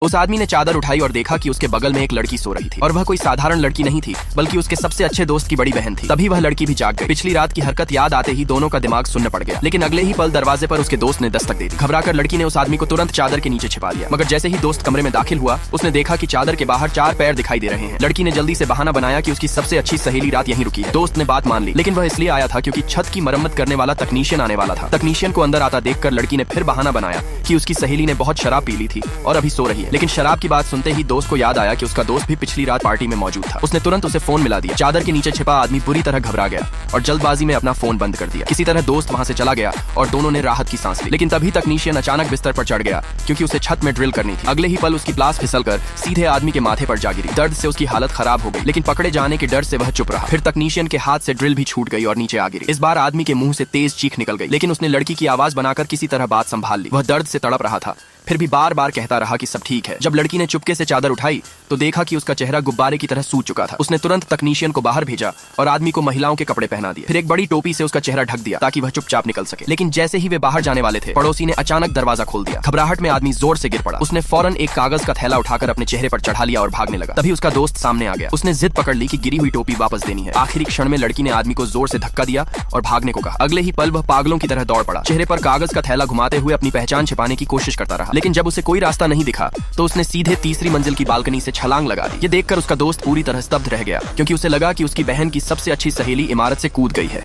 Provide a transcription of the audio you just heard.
उस आदमी ने चादर उठाई और देखा कि उसके बगल में एक लड़की सो रही थी और वह कोई साधारण लड़की नहीं थी बल्कि उसके सबसे अच्छे दोस्त की बड़ी बहन थी। तभी वह लड़की भी जाग गई। पिछली रात की हरकत याद आते ही दोनों का दिमाग सुन्न पड़ गया, लेकिन अगले ही पल दरवाजे पर उसके दोस्त ने दस्तक दे दी। घबराकर लड़की ने उस आदमी को तुरंत चादर के नीचे छिपा लिया, मगर जैसे ही दोस्त कमरे में दाखिल हुआ उसने देखा कि चादर के बाहर 4 पैर दिखाई दे रहे हैं। लड़की ने जल्दी से बहाना बनाया कि उसकी सबसे अच्छी सहेली रात यहीं रुकी है। दोस्त ने बात मान ली, लेकिन वह इसलिए आया था क्योंकि छत की मरम्मत करने वाला तकनीशियन आने वाला था। तकनीशियन को अंदर आता देखकर लड़की ने फिर बहाना बनाया कि उसकी सहेली ने बहुत शराब पी ली थी और अभी सो रही है। लेकिन शराब की बात सुनते ही दोस्त को याद आया कि उसका दोस्त भी पिछली रात पार्टी में मौजूद था। उसने तुरंत उसे फोन मिला दिया। चादर के नीचे छिपा आदमी बुरी तरह घबरा गया और जल्दबाजी में अपना फोन बंद कर दिया। किसी तरह दोस्त वहां से चला गया और दोनों ने राहत की सांस ली। लेकिन तभी तकनीशियन अचानक बिस्तर पर चढ़ गया क्योंकि उसे छत में ड्रिल करनी थी। अगले ही पल उसकी प्लास फिसलकर सीधे आदमी के माथे पर जा गिरी। दर्द से उसकी हालत खराब हो गई, लेकिन पकड़े जाने के डर से वह चुप रहा। फिर तकनीशियन के हाथ से ड्रिल भी छूट गई और नीचे आ गिरी। इस बार आदमी के मुंह से तेज चीख निकल गई, लेकिन उसने लड़की की आवाज बनाकर किसी तरह बात संभाल ली। वह दर्द से तड़प रहा था, फिर भी बार बार कहता रहा कि सब ठीक है। जब लड़की ने चुपके से चादर उठाई तो देखा कि उसका चेहरा गुब्बारे की तरह सूज चुका था। उसने तुरंत तकनीशियन को बाहर भेजा और आदमी को महिलाओं के कपड़े पहना दिए। फिर एक बड़ी टोपी से उसका चेहरा ढक दिया ताकि वह चुपचाप निकल सके। लेकिन जैसे ही वे बाहर जाने वाले थे, पड़ोसी ने अचानक दरवाजा खोल दिया। घबराहट में आदमी जोर से गिर पड़ा। उसने फौरन एक कागज का थैला उठाकर अपने चेहरे पर चढ़ा लिया और भागने लगा। तभी उसका दोस्त सामने आ गया। उसने जिद पकड़ ली कि गिरी हुई टोपी वापस देनी है। आखिरी क्षण में लड़की ने आदमी को जोर से धक्का दिया और भागने को कहा। अगले ही पल वह पागलों की तरह दौड़ पड़ा, चेहरे पर कागज का थैला घुमाते हुए अपनी पहचान छिपाने की कोशिश करता रहा। लेकिन जब उसे कोई रास्ता नहीं दिखा तो उसने सीधे तीसरी मंजिल की बालकनी से छलांग लगा दी। ये देखकर उसका दोस्त पूरी तरह स्तब्ध रह गया क्योंकि उसे लगा कि उसकी बहन की सबसे अच्छी सहेली इमारत से कूद गई है।